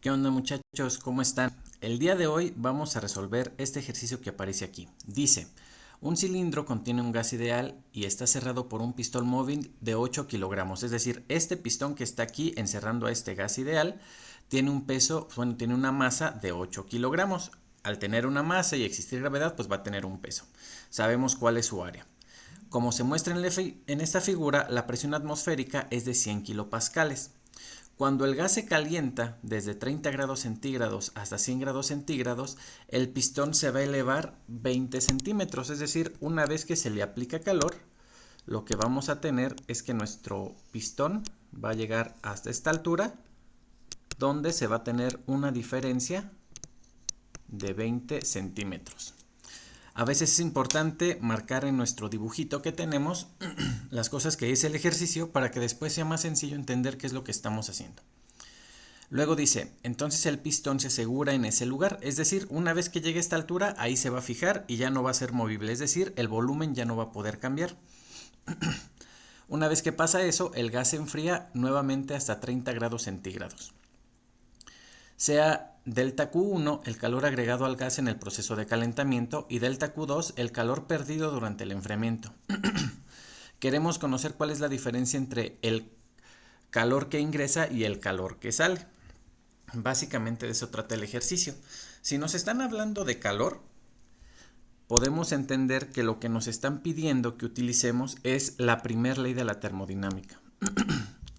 ¿Qué onda, muchachos? ¿Cómo están? El día de hoy vamos a resolver este ejercicio que aparece aquí. Dice, un cilindro contiene un gas ideal y está cerrado por un pistón móvil de 8 kilogramos. Es decir, este pistón que está aquí encerrando a este gas ideal tiene un peso, tiene una masa de 8 kilogramos. Al tener una masa y existir gravedad, pues va a tener un peso. Sabemos cuál es su área. Como se muestra en esta figura, la presión atmosférica es de 100 kilopascales. Cuando el gas se calienta desde 30 grados centígrados hasta 100 grados centígrados, el pistón se va a elevar 20 centímetros, es decir, una vez que se le aplica calor, lo que vamos a tener es que nuestro pistón va a llegar hasta esta altura, donde se va a tener una diferencia de 20 centímetros. A veces es importante marcar en nuestro dibujito que tenemos las cosas que dice el ejercicio para que después sea más sencillo entender qué es lo que estamos haciendo. Luego dice, entonces el pistón se asegura en ese lugar, es decir, una vez que llegue a esta altura, ahí se va a fijar y ya no va a ser movible, es decir, el volumen ya no va a poder cambiar. Una vez que pasa eso, el gas se enfría nuevamente hasta 30 grados centígrados. Sea delta Q1 el calor agregado al gas en el proceso de calentamiento y delta Q2 el calor perdido durante el enfriamiento. Queremos conocer cuál es la diferencia entre el calor que ingresa y el calor que sale. Básicamente de eso trata el ejercicio. Si nos están hablando de calor, podemos entender que lo que nos están pidiendo que utilicemos es la primera ley de la termodinámica.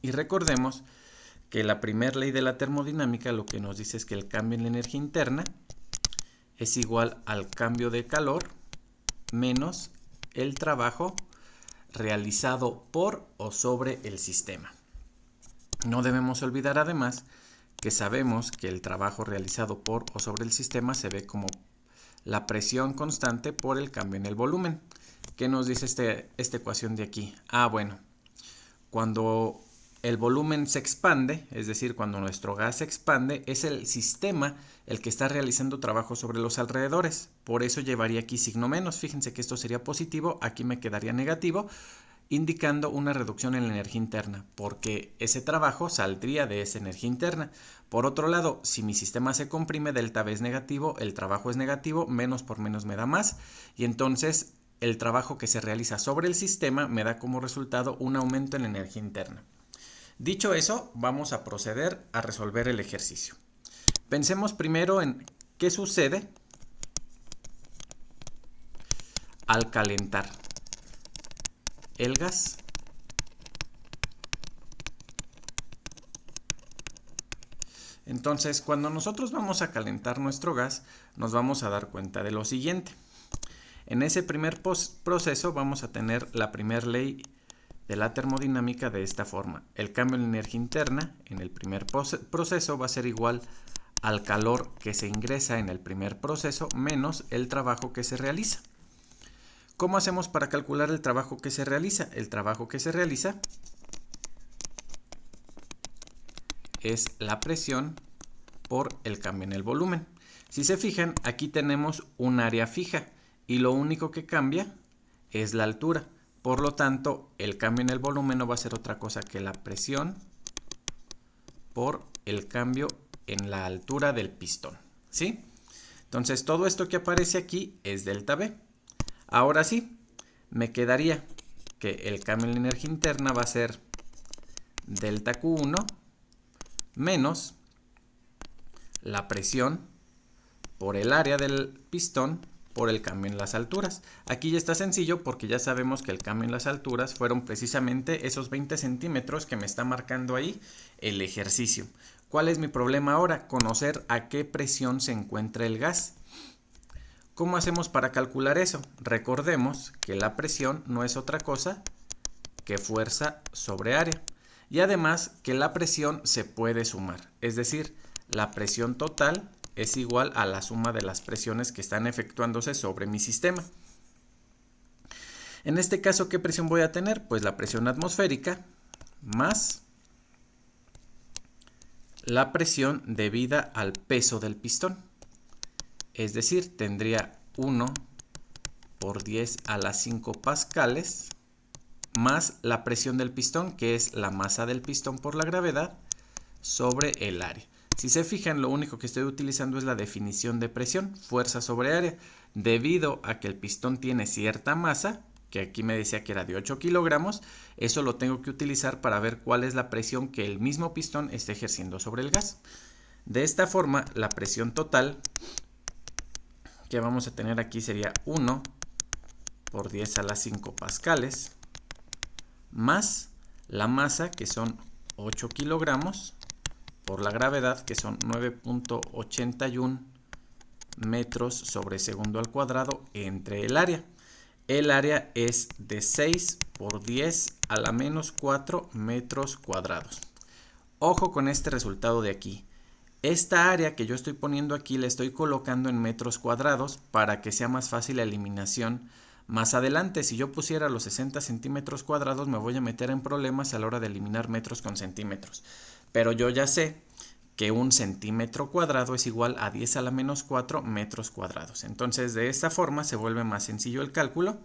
Y recordemos que la primera ley de la termodinámica lo que nos dice es que el cambio en la energía interna es igual al cambio de calor menos el trabajo realizado por o sobre el sistema. No debemos olvidar además que sabemos que el trabajo realizado por o sobre el sistema se ve como la presión constante por el cambio en el volumen. ¿Qué nos dice esta ecuación de aquí? Bueno, cuando el volumen se expande, es decir, cuando nuestro gas se expande, es el sistema el que está realizando trabajo sobre los alrededores. Por eso llevaría aquí signo menos. Fíjense que esto sería positivo, aquí me quedaría negativo, indicando una reducción en la energía interna, porque ese trabajo saldría de esa energía interna. Por otro lado, si mi sistema se comprime, delta V es negativo, el trabajo es negativo, menos por menos me da más, y entonces el trabajo que se realiza sobre el sistema me da como resultado un aumento en la energía interna. Dicho eso, vamos a proceder a resolver el ejercicio. Pensemos primero en qué sucede al calentar el gas. Entonces, cuando nosotros vamos a calentar nuestro gas, nos vamos a dar cuenta de lo siguiente. En ese primer proceso vamos a tener la primera ley de la termodinámica de esta forma. El cambio en la energía interna en el primer proceso va a ser igual al calor que se ingresa en el primer proceso menos el trabajo que se realiza. ¿Cómo hacemos para calcular el trabajo que se realiza? El trabajo que se realiza es la presión por el cambio en el volumen. Si se fijan, aquí tenemos un área fija y lo único que cambia es la altura. Por lo tanto, el cambio en el volumen no va a ser otra cosa que la presión por el cambio en la altura del pistón, ¿sí? Entonces, todo esto que aparece aquí es delta V. Ahora sí, me quedaría que el cambio en la energía interna va a ser delta Q1 menos la presión por el área del pistón por el cambio en las alturas. Aquí ya está sencillo porque ya sabemos que el cambio en las alturas fueron precisamente esos 20 centímetros que me está marcando ahí el ejercicio. ¿Cuál es mi problema ahora? Conocer a qué presión se encuentra el gas. ¿Cómo hacemos para calcular eso? Recordemos que la presión no es otra cosa que fuerza sobre área. Y además que la presión se puede sumar. Es decir, la presión total es igual a la suma de las presiones que están efectuándose sobre mi sistema. En este caso, ¿qué presión voy a tener? Pues la presión atmosférica más la presión debida al peso del pistón. Es decir, tendría 1 por 10 a la 5 pascales más la presión del pistón, que es la masa del pistón por la gravedad, sobre el área. Si se fijan, lo único que estoy utilizando es la definición de presión, fuerza sobre área, debido a que el pistón tiene cierta masa, que aquí me decía que era de 8 kilogramos, eso lo tengo que utilizar para ver cuál es la presión que el mismo pistón está ejerciendo sobre el gas. De esta forma, la presión total que vamos a tener aquí sería 1 por 10 a la 5 pascales, más la masa, que son 8 kilogramos, por la gravedad, que son 9.81 metros sobre segundo al cuadrado, entre el área. El área es de 6 por 10 a la menos 4 metros cuadrados. Ojo con este resultado de aquí. Esta área que yo estoy poniendo aquí la estoy colocando en metros cuadrados para que sea más fácil la eliminación. Más adelante, si yo pusiera los 60 centímetros cuadrados, me voy a meter en problemas a la hora de eliminar metros con centímetros. Pero yo ya sé que un centímetro cuadrado es igual a 10 a la menos 4 metros cuadrados. Entonces, de esta forma se vuelve más sencillo el cálculo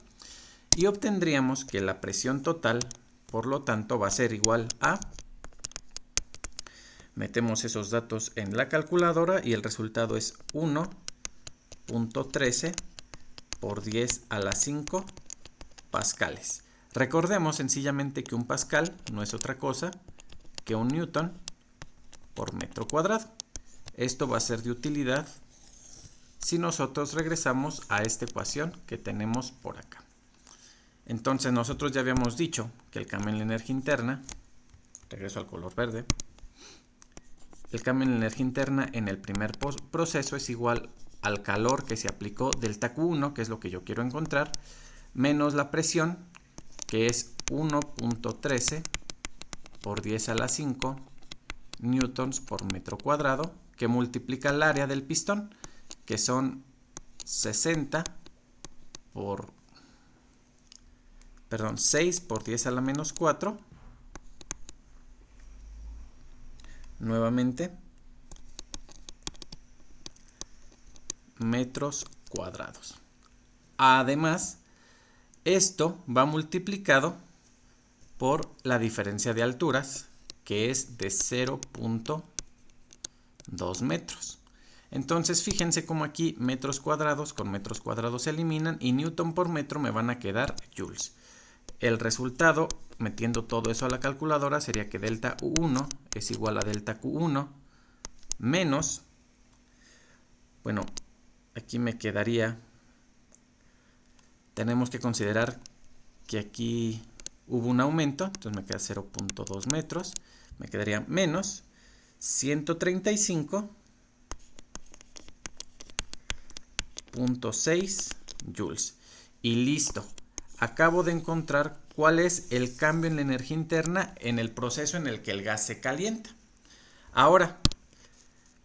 y obtendríamos que la presión total, por lo tanto, va a ser igual a... Metemos esos datos en la calculadora y el resultado es 1.13 por 10 a la 5 pascales. Recordemos sencillamente que un pascal no es otra cosa que un newton por metro cuadrado. Esto va a ser de utilidad si nosotros regresamos a esta ecuación que tenemos por acá. Entonces nosotros ya habíamos dicho que el cambio en la energía interna, regreso al color verde, el cambio en la energía interna en el primer proceso es igual al calor que se aplicó delta Q1, que es lo que yo quiero encontrar, menos la presión, que es 1.13 por 10 a la 5 newtons por metro cuadrado, que multiplica el área del pistón, que son 60 por, 6 por 10 a la menos 4, nuevamente, metros cuadrados. Además, esto va multiplicado por la diferencia de alturas, que es de 0.2 metros. Entonces, fíjense cómo aquí metros cuadrados con metros cuadrados se eliminan y newton por metro me van a quedar joules. El resultado, metiendo todo eso a la calculadora, sería que delta U1 es igual a delta Q1 menos, bueno, aquí me quedaría, tenemos que considerar que aquí hubo un aumento, entonces me queda 0.2 metros, me quedaría menos 135.6 joules. Y listo. Acabo de encontrar cuál es el cambio en la energía interna en el proceso en el que el gas se calienta. Ahora,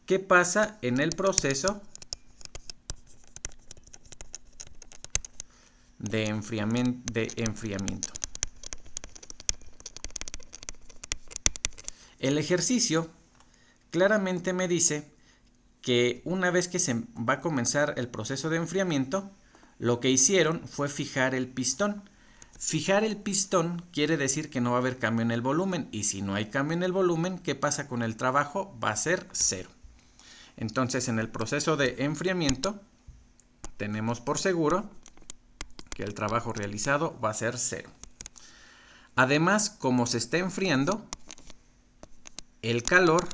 ¿qué pasa en el proceso de enfriamiento? El ejercicio claramente me dice que una vez que se va a comenzar el proceso de enfriamiento, lo que hicieron fue fijar el pistón. Fijar el pistón quiere decir que no va a haber cambio en el volumen, y si no hay cambio en el volumen, ¿qué pasa con el trabajo? Va a ser cero. Entonces, en el proceso de enfriamiento, tenemos por seguro que el trabajo realizado va a ser cero. Además, como se está enfriando, el calor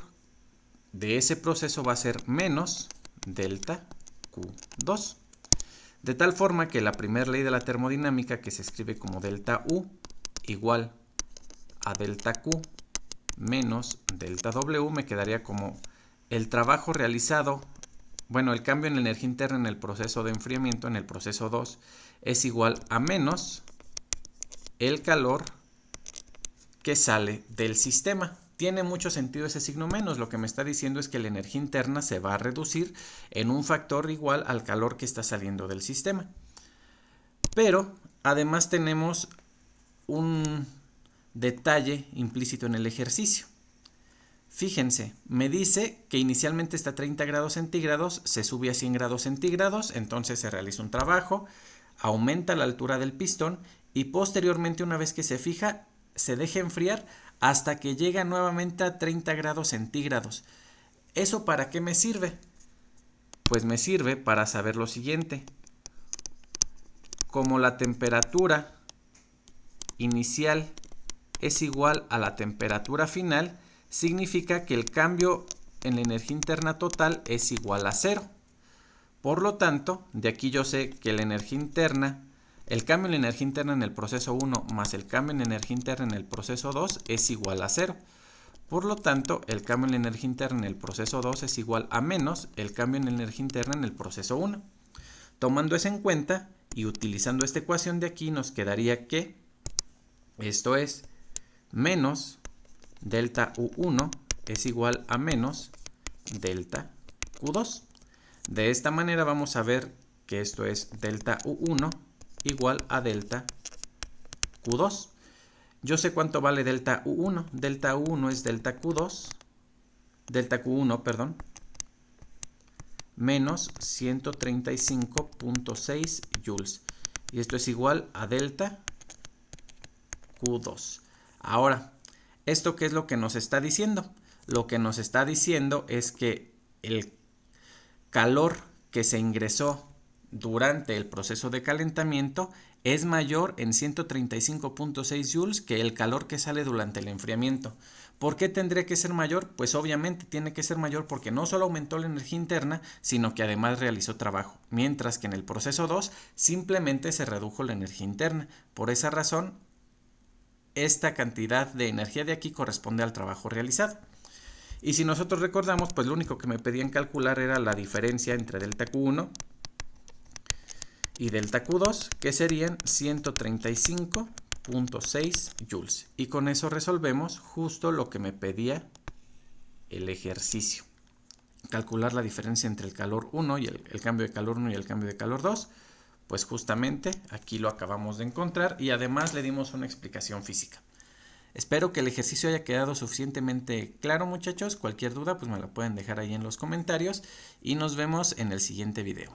de ese proceso va a ser menos delta Q2. De tal forma que la primera ley de la termodinámica, que se escribe como delta U igual a delta Q menos delta W, me quedaría como el trabajo realizado, bueno, el cambio en la energía interna en el proceso de enfriamiento, en el proceso 2, es igual a menos el calor que sale del sistema. Tiene mucho sentido ese signo menos. Lo que me está diciendo es que la energía interna se va a reducir en un factor igual al calor que está saliendo del sistema. Pero además tenemos un detalle implícito en el ejercicio. Fíjense, me dice que inicialmente está a 30 grados centígrados, se sube a 100 grados centígrados, entonces se realiza un trabajo, aumenta la altura del pistón y posteriormente, una vez que se fija, se deja enfriar hasta que llega nuevamente a 30 grados centígrados. ¿Eso para qué me sirve? Pues me sirve para saber lo siguiente. Como la temperatura inicial es igual a la temperatura final, significa que el cambio en la energía interna total es igual a 0. Por lo tanto, de aquí yo sé que la energía interna, el cambio en la energía interna en el proceso 1 más el cambio en la energía interna en el proceso 2 es igual a 0. Por lo tanto, el cambio en la energía interna en el proceso 2 es igual a menos el cambio en la energía interna en el proceso 1. Tomando eso en cuenta y utilizando esta ecuación de aquí, nos quedaría que esto es menos delta U1 es igual a menos delta Q2. De esta manera vamos a ver que esto es delta U1 igual a delta Q2. Yo sé cuánto vale delta U1. Delta U1 es delta Q2, delta Q1, perdón, menos 135.6 joules. Y esto es igual a delta Q2. Ahora, ¿esto qué es lo que nos está diciendo? Lo que nos está diciendo es que el calor que se ingresó durante el proceso de calentamiento es mayor en 135.6 joules que el calor que sale durante el enfriamiento. ¿Por qué tendría que ser mayor? Pues obviamente tiene que ser mayor porque no solo aumentó la energía interna, sino que además realizó trabajo, mientras que en el proceso 2 simplemente se redujo la energía interna. Por esa razón, esta cantidad de energía de aquí corresponde al trabajo realizado. Y si nosotros recordamos, pues lo único que me pedían calcular era la diferencia entre delta Q1 y delta Q2, que serían 135.6 joules. Y con eso resolvemos justo lo que me pedía el ejercicio. Calcular la diferencia entre el calor 1 y el cambio de calor 1 y el cambio de calor 2. Pues justamente aquí lo acabamos de encontrar y además le dimos una explicación física. Espero que el ejercicio haya quedado suficientemente claro, muchachos. Cualquier duda pues me la pueden dejar ahí en los comentarios y nos vemos en el siguiente video.